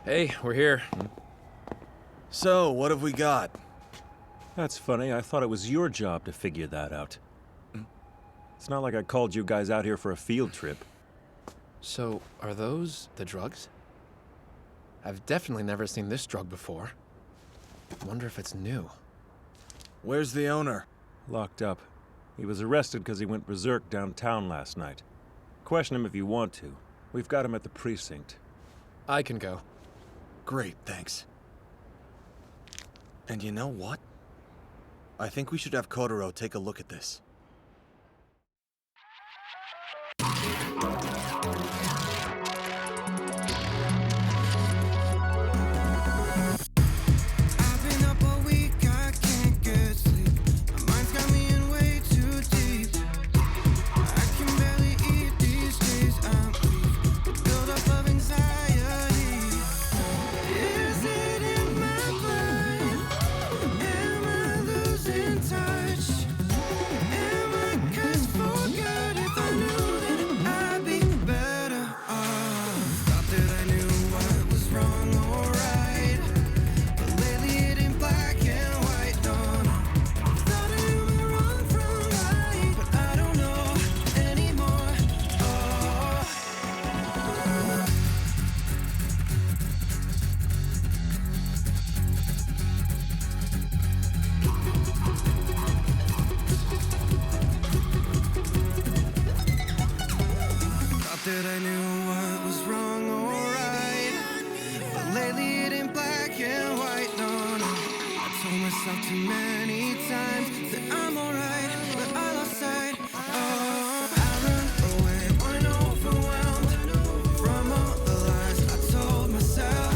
Hey, we're here. So, what have we got? That's funny. I thought it was your job to figure that out. It's not like I called you guys out here for a field trip. So, are those the drugs? I've definitely never seen this drug before. Wonder if it's new. Where's the owner? Locked up. He was arrested because he went berserk downtown last night. Question him if you want to. We've got him at the precinct. I can go. Great, thanks. And you know what? I think we should have Kotaro take a look at this. That I knew what was wrong or right, but lately it ain't black and white, no, no. I told myself too many times that I'm alright, but I lost sight. Oh, I run away when overwhelmed from all the lies I told myself.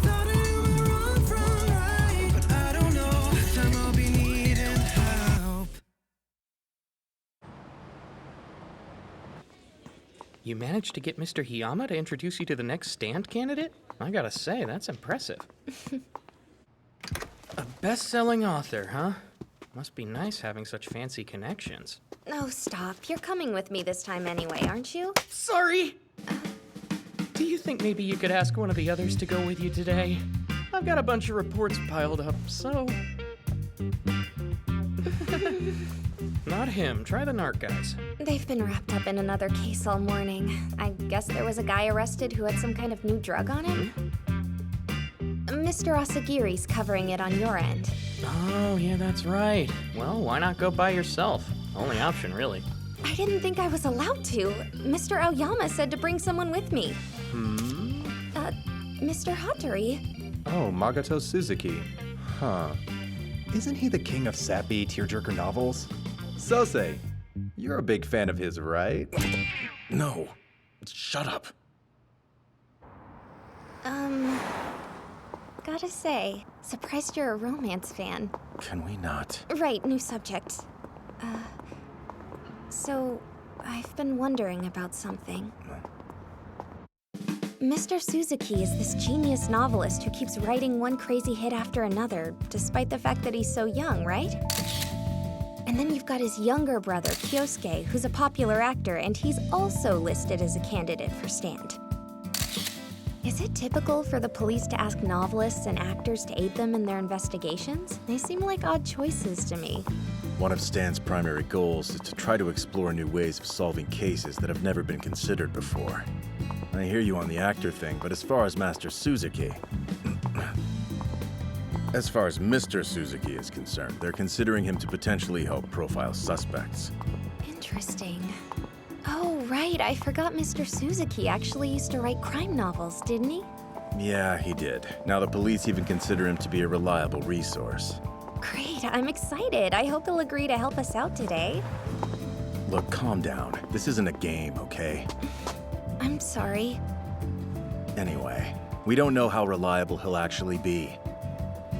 Thought I knew wrong from right, but I don't know. This time I'll be needing help. You managed to get Mr. Hiyama to introduce you to the next stand candidate? I gotta say, that's impressive. A best-selling author, huh? Must be nice having such fancy connections. Oh, stop. You're coming with me this time anyway, aren't you? Sorry! Do you think maybe you could ask one of the others to go with you today? I've got a bunch of reports piled up, so... Not him. Try the NARC guys. They've been wrapped up in another case all morning. I guess there was a guy arrested who had some kind of new drug on him? Mr. Asagiri's covering it on your end. Oh, yeah, that's right. Well, why not go by yourself? Only option, really. I didn't think I was allowed to. Mr. Aoyama said to bring someone with me. Mr. Hattori. Oh, Magato Suzuki. Huh. Isn't he the king of sappy tearjerker novels? Sosei, you're a big fan of his, right? No. Shut up. Gotta say, surprised you're a romance fan. Can we not? Right, new subject. So, I've been wondering about something. Mr. Suzuki is this genius novelist who keeps writing one crazy hit after another, despite the fact that he's so young, right? And then you've got his younger brother, Kyosuke, who's a popular actor, and he's also listed as a candidate for Stand. Is it typical for the police to ask novelists and actors to aid them in their investigations? They seem like odd choices to me. One of Stan's primary goals is to try to explore new ways of solving cases that have never been considered before. I hear you on the actor thing, but as far as Master Suzuki... As far as Mr. Suzuki is concerned, they're considering him to potentially help profile suspects. Interesting. Oh, right, I forgot Mr. Suzuki actually used to write crime novels, didn't he? Yeah, he did. Now the police even consider him to be a reliable resource. Great, I'm excited. I hope he'll agree to help us out today. Look, calm down. This isn't a game, okay? I'm sorry. Anyway, we don't know how reliable he'll actually be.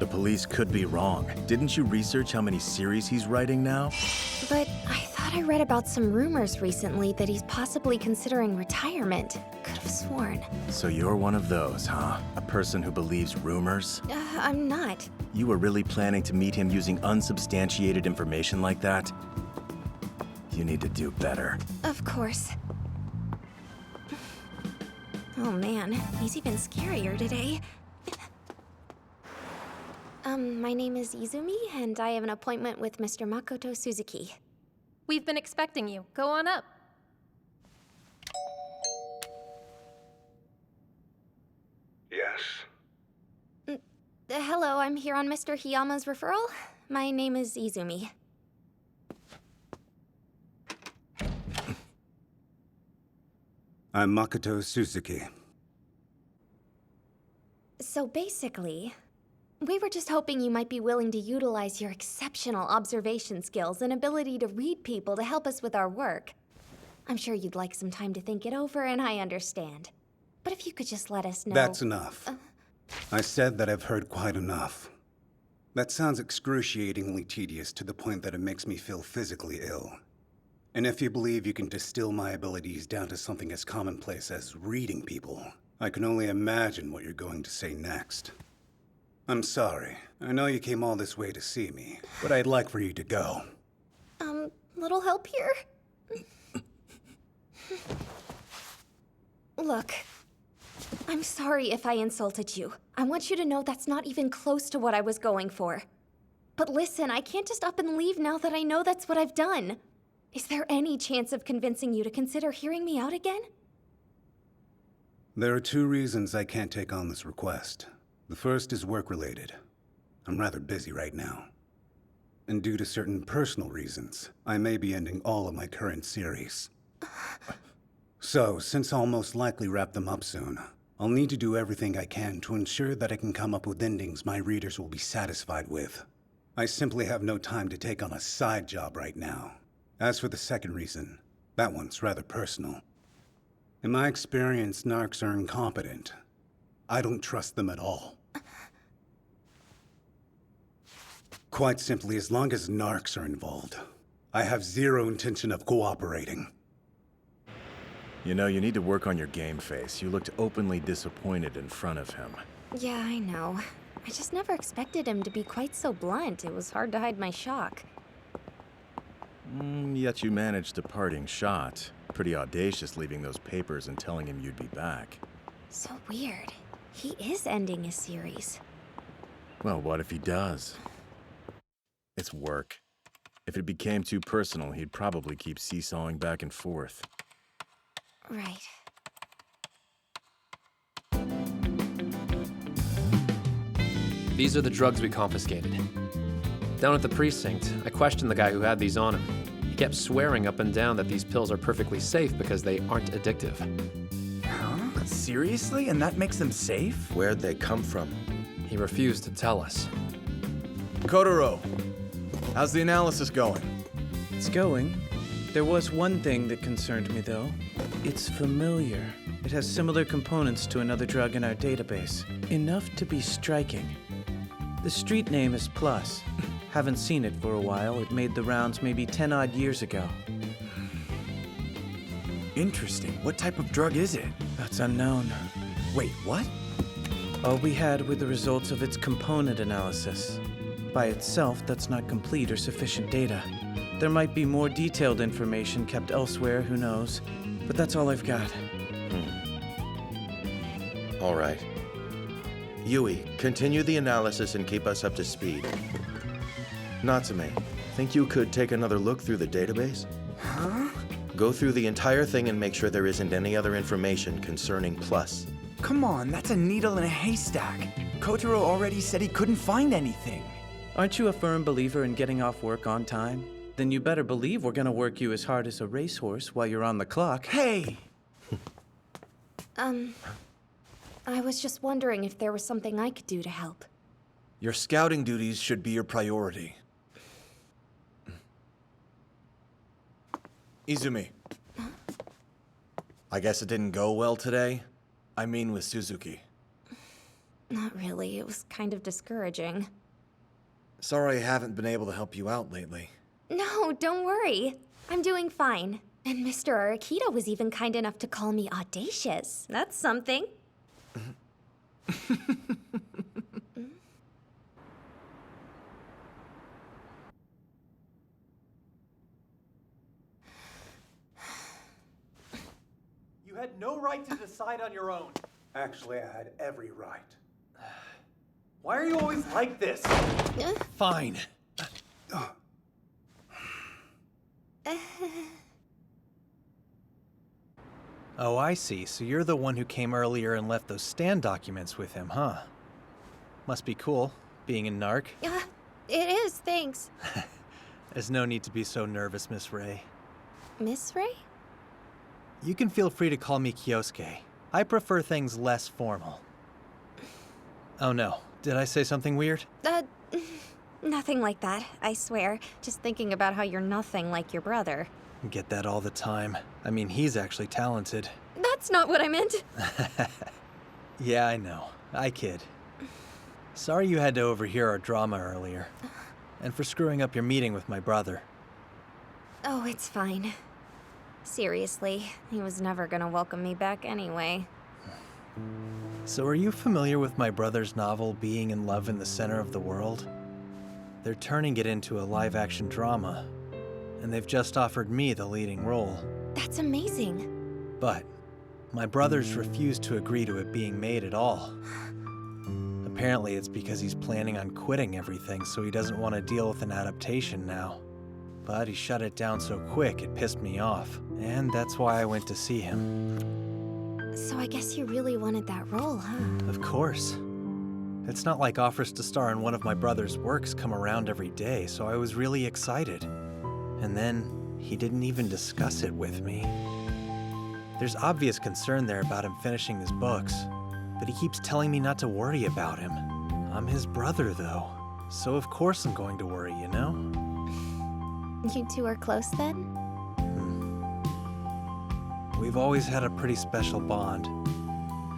The police could be wrong. Didn't you research how many series he's writing now? But I thought I read about some rumors recently that he's possibly considering retirement. Could have sworn. So you're one of those, huh? A person who believes rumors? I'm not. You were really planning to meet him using unsubstantiated information like that? You need to do better. Of course. Oh man, he's even scarier today. My name is Izumi, and I have an appointment with Mr. Makoto Suzuki. We've been expecting you. Go on up. Yes. Hello, I'm here on Mr. Hiyama's referral. My name is Izumi. I'm Makoto Suzuki. So basically, we were just hoping you might be willing to utilize your exceptional observation skills and ability to read people to help us with our work. I'm sure you'd like some time to think it over, and I understand. But if you could just let us know... That's enough. I said that I've heard quite enough. That sounds excruciatingly tedious to the point that it makes me feel physically ill. And if you believe you can distill my abilities down to something as commonplace as reading people, I can only imagine what you're going to say next. I'm sorry. I know you came all this way to see me, but I'd like for you to go. Little help here? Look, I'm sorry if I insulted you. I want you to know that's not even close to what I was going for. But listen, I can't just up and leave now that I know that's what I've done. Is there any chance of convincing you to consider hearing me out again? There are 2 reasons I can't take on this request. The first is work-related. I'm rather busy right now. And due to certain personal reasons, I may be ending all of my current series. So, since I'll most likely wrap them up soon, I'll need to do everything I can to ensure that I can come up with endings my readers will be satisfied with. I simply have no time to take on a side job right now. As for the second reason, that one's rather personal. In my experience, narcs are incompetent. I don't trust them at all. Quite simply, as long as narcs are involved, I have zero intention of cooperating. You know, you need to work on your game face. You looked openly disappointed in front of him. Yeah, I know. I just never expected him to be quite so blunt. It was hard to hide my shock. Yet you managed a parting shot. Pretty audacious leaving those papers and telling him you'd be back. So weird. He is ending his series. Well, what if he does? It's work. If it became too personal, he'd probably keep seesawing back and forth. Right. These are the drugs we confiscated. Down at the precinct, I questioned the guy who had these on him. He kept swearing up and down that these pills are perfectly safe because they aren't addictive. Huh? Seriously? And that makes them safe? Where'd they come from? He refused to tell us. Kotaro, how's the analysis going? It's going. There was one thing that concerned me, though. It's familiar. It has similar components to another drug in our database. Enough to be striking. The street name is Plus. Haven't seen it for a while. It made the rounds maybe 10-odd years ago. Interesting. What type of drug is it? That's unknown. Wait, what? All we had were the results of its component analysis. By itself, that's not complete or sufficient data. There might be more detailed information kept elsewhere, who knows. But that's all I've got. All right. Yui, continue the analysis and keep us up to speed. Natsume, think you could take another look through the database? Huh? Go through the entire thing and make sure there isn't any other information concerning Plus. Come on, that's a needle in a haystack. Kotaro already said he couldn't find anything. Aren't you a firm believer in getting off work on time? Then you better believe we're gonna work you as hard as a racehorse while you're on the clock. Hey! I was just wondering if there was something I could do to help. Your scouting duties should be your priority. Izumi. I guess it didn't go well today? I mean with Suzuki. Not really. It was kind of discouraging. Sorry I haven't been able to help you out lately. No, don't worry. I'm doing fine. And Mr. Arakita was even kind enough to call me audacious. That's something. You had no right to decide on your own. Actually, I had every right. Why are you always like this? Fine. Oh, I see. So you're the one who came earlier and left those stand documents with him, huh? Must be cool, being a narc. It is, thanks. There's no need to be so nervous, Miss Ray. Miss Ray? You can feel free to call me Kyosuke. I prefer things less formal. Oh no, did I say something weird? Nothing like that, I swear. Just thinking about how you're nothing like your brother. Get that all the time. I mean, he's actually talented. That's not what I meant. Yeah, I know. I kid. Sorry you had to overhear our drama earlier. And for screwing up your meeting with my brother. Oh, it's fine. Seriously, he was never gonna welcome me back anyway. So are you familiar with my brother's novel, Being in Love in the Center of the World? They're turning it into a live-action drama. And they've just offered me the leading role. That's amazing. But my brother's refused to agree to it being made at all. Apparently it's because he's planning on quitting everything, so he doesn't want to deal with an adaptation now. But he shut it down so quick it pissed me off, and that's why I went to see him. So I guess you really wanted that role, huh? Of course. It's not like offers to star in one of my brother's works come around every day, so I was really excited. And then he didn't even discuss it with me. There's obvious concern there about him finishing his books, but he keeps telling me not to worry about him. I'm his brother, though, so of course I'm going to worry, you know? You two are close then? We've always had a pretty special bond.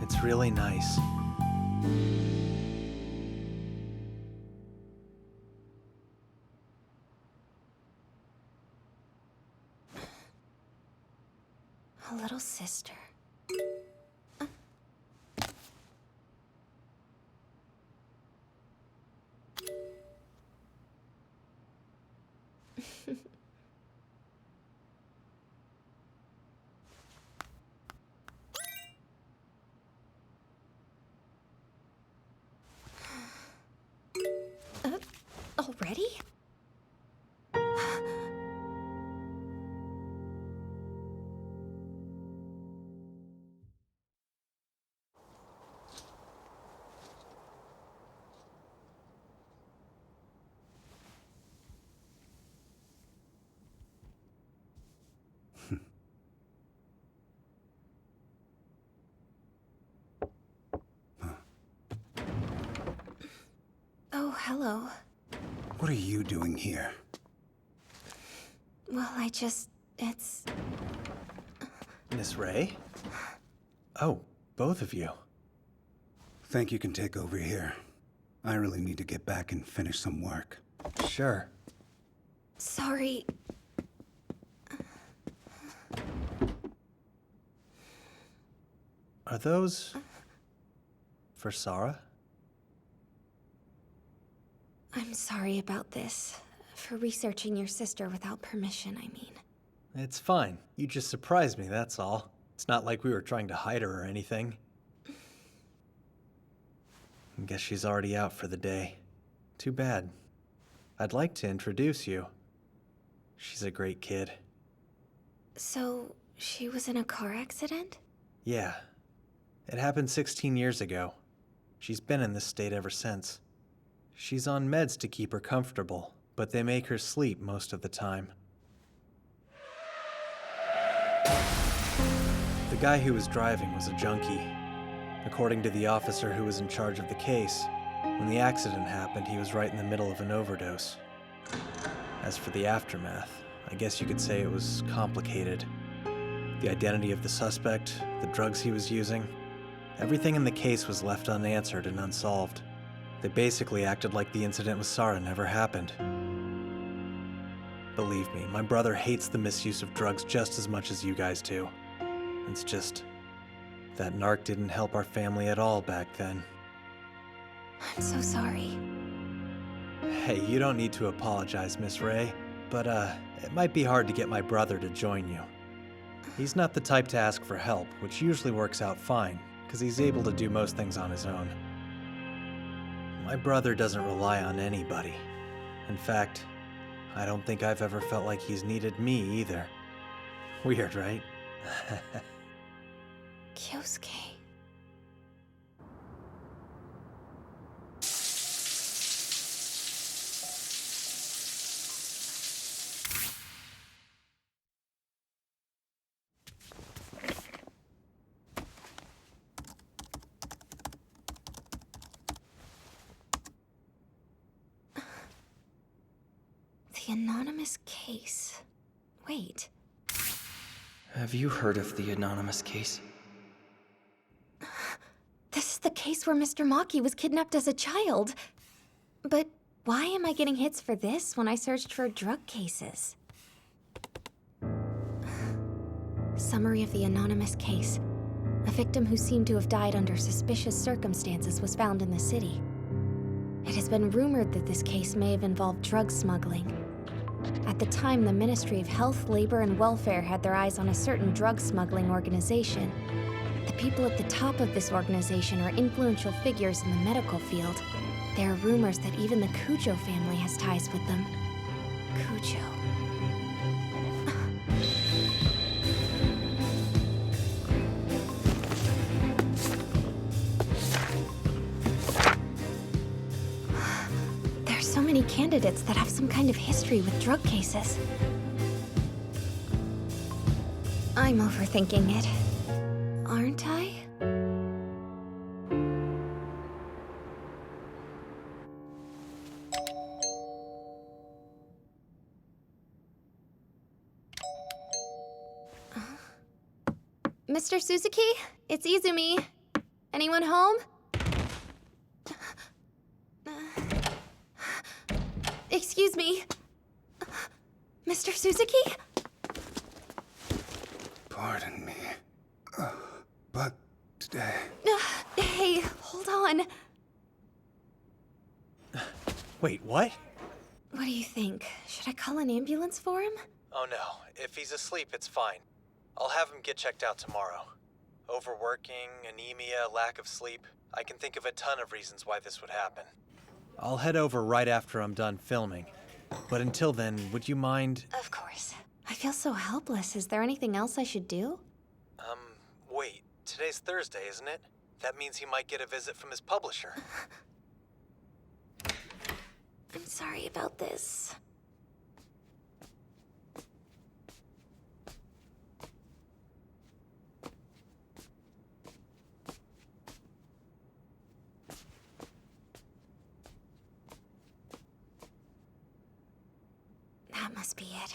It's really nice. A little sister. Already? Oh, hello. What are you doing here? Well, it's... Miss Ray? Oh, both of you. Think you can take over here? I really need to get back and finish some work. Sure. Sorry. Are those... for Sarah? I'm sorry about this. For researching your sister without permission, I mean. It's fine. You just surprised me, that's all. It's not like we were trying to hide her or anything. I guess she's already out for the day. Too bad. I'd like to introduce you. She's a great kid. So, she was in a car accident? Yeah. It happened 16 years ago. She's been in this state ever since. She's on meds to keep her comfortable, but they make her sleep most of the time. The guy who was driving was a junkie. According to the officer who was in charge of the case, when the accident happened, he was right in the middle of an overdose. As for the aftermath, I guess you could say it was complicated. The identity of the suspect, the drugs he was using, everything in the case was left unanswered and unsolved. They basically acted like the incident with Sarah never happened. Believe me, my brother hates the misuse of drugs just as much as you guys do. It's just... that narc didn't help our family at all back then. I'm so sorry. Hey, you don't need to apologize, Miss Ray. But, it might be hard to get my brother to join you. He's not the type to ask for help, which usually works out fine, because he's able to do most things on his own. My brother doesn't rely on anybody. In fact, I don't think I've ever felt like he's needed me either. Weird, right? Kyosuke. The anonymous case. Wait. Have you heard of the anonymous case? This is the case where Mr. Maki was kidnapped as a child. But why am I getting hits for this when I searched for drug cases? Summary of the anonymous case. A victim who seemed to have died under suspicious circumstances was found in the city. It has been rumored that this case may have involved drug smuggling. At the time, the Ministry of Health, Labor, and Welfare had their eyes on a certain drug smuggling organization. The people at the top of this organization are influential figures in the medical field. There are rumors that even the Kujo family has ties with them. Kujo. There's so many candidates that have some kind of history with drug cases. I'm overthinking it. Aren't I? Mr. Suzuki? It's Izumi. Anyone home? Excuse me. Mr. Suzuki? Pardon me. But today... Hey, hold on. Wait, what? What do you think? Should I call an ambulance for him? Oh no, if he's asleep, it's fine. I'll have him get checked out tomorrow. Overworking, anemia, lack of sleep. I can think of a ton of reasons why this would happen. I'll head over right after I'm done filming. But until then, would you mind... Of course. I feel so helpless. Is there anything else I should do? Wait. Today's Thursday, isn't it? That means he might get a visit from his publisher. I'm sorry about this. That must be it.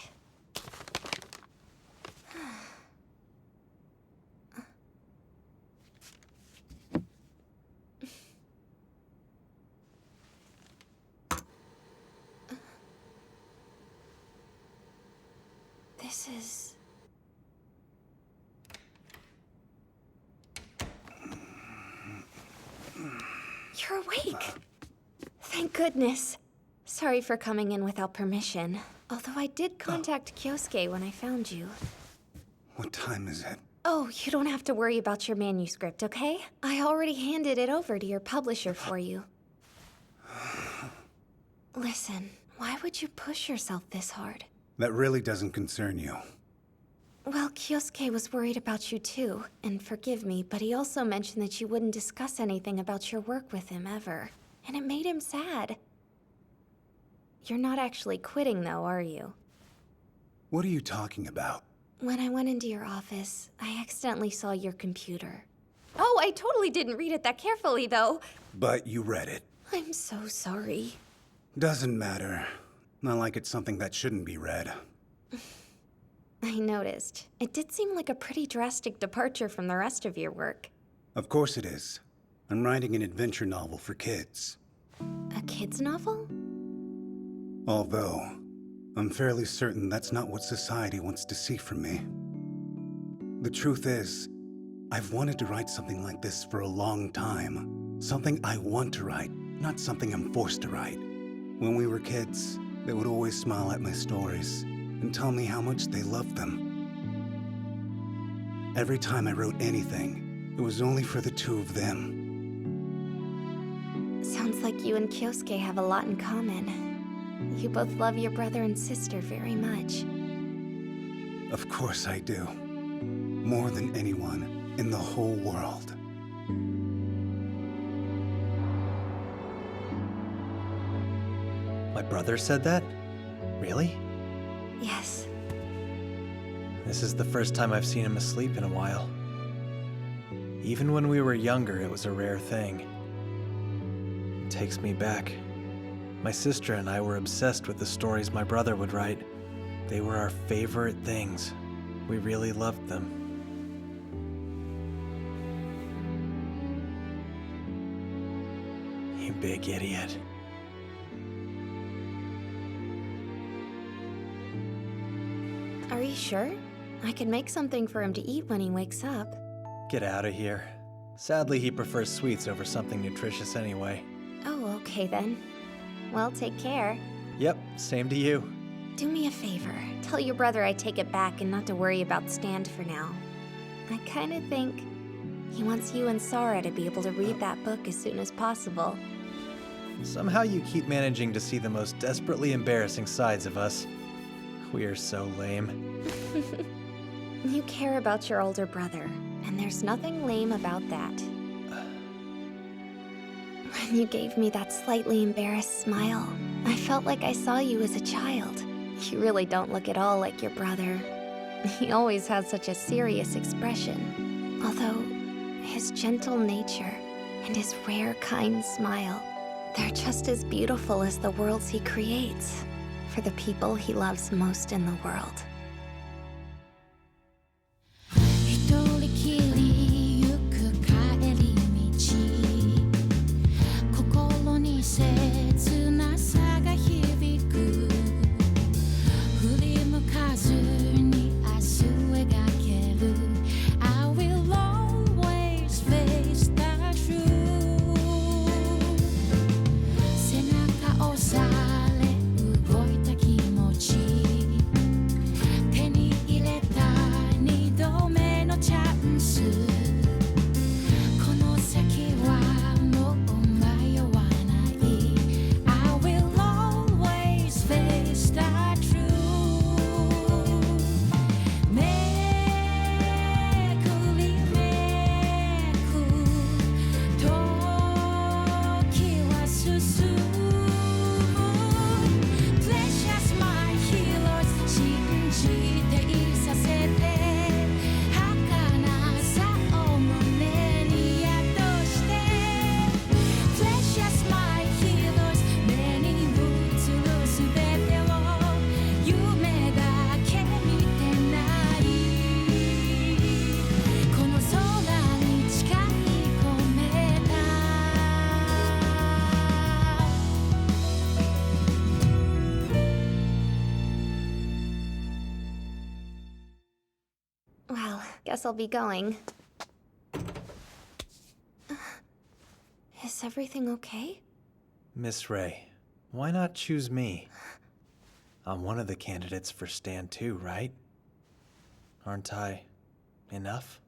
This is... You're awake! Thank goodness. Sorry for coming in without permission. Although I did contact Kyosuke when I found you. What time is it? Oh, you don't have to worry about your manuscript, okay? I already handed it over to your publisher for you. Listen, why would you push yourself this hard? That really doesn't concern you. Well, Kyosuke was worried about you too. And forgive me, but he also mentioned that you wouldn't discuss anything about your work with him ever. And it made him sad. You're not actually quitting though, are you? What are you talking about? When I went into your office, I accidentally saw your computer. Oh, I totally didn't read it that carefully though. But you read it. I'm so sorry. Doesn't matter. Not like it's something that shouldn't be read. I noticed. It did seem like a pretty drastic departure from the rest of your work. Of course it is. I'm writing an adventure novel for kids. A kid's novel? Although, I'm fairly certain that's not what society wants to see from me. The truth is, I've wanted to write something like this for a long time. Something I want to write, not something I'm forced to write. When we were kids, they would always smile at my stories and tell me how much they loved them. Every time I wrote anything, it was only for the two of them. Sounds like you and Kyosuke have a lot in common. You both love your brother and sister very much. Of course I do. More than anyone in the whole world. My brother said that? Really? Yes. This is the first time I've seen him asleep in a while. Even when we were younger, it was a rare thing. It takes me back. My sister and I were obsessed with the stories my brother would write. They were our favorite things. We really loved them. You big idiot. Are you sure? I could make something for him to eat when he wakes up. Get out of here. Sadly, he prefers sweets over something nutritious anyway. Oh, okay then. Well, take care. Yep, same to you. Do me a favor. Tell your brother I take it back and not to worry about Stand for now. I kinda think he wants you and Sara to be able to read that book as soon as possible. Somehow you keep managing to see the most desperately embarrassing sides of us. We are so lame. You care about your older brother, and there's nothing lame about that. When you gave me that slightly embarrassed smile, I felt like I saw you as a child. You really don't look at all like your brother. He always has such a serious expression. Although, his gentle nature and his rare, kind smile, they're just as beautiful as the worlds he creates for the people he loves most in the world. 一人きり行く帰り道心に切なさが響く振り向かずに明日描ける I will always face the truth 背中押され動いた気持ち手に入れた二度目のチャンスこの先はもう迷わない I will always face the truth めくりめく時は進む Precious my heroes 信じていさせて儚さを胸に宿して Precious my heroes 目に映るすべてを夢だけ見てないこの空に誓い込めた Well, guess I'll be going. Is everything okay? Miss Ray, why not choose me? I'm one of the candidates for Stand 2, right? Aren't I enough?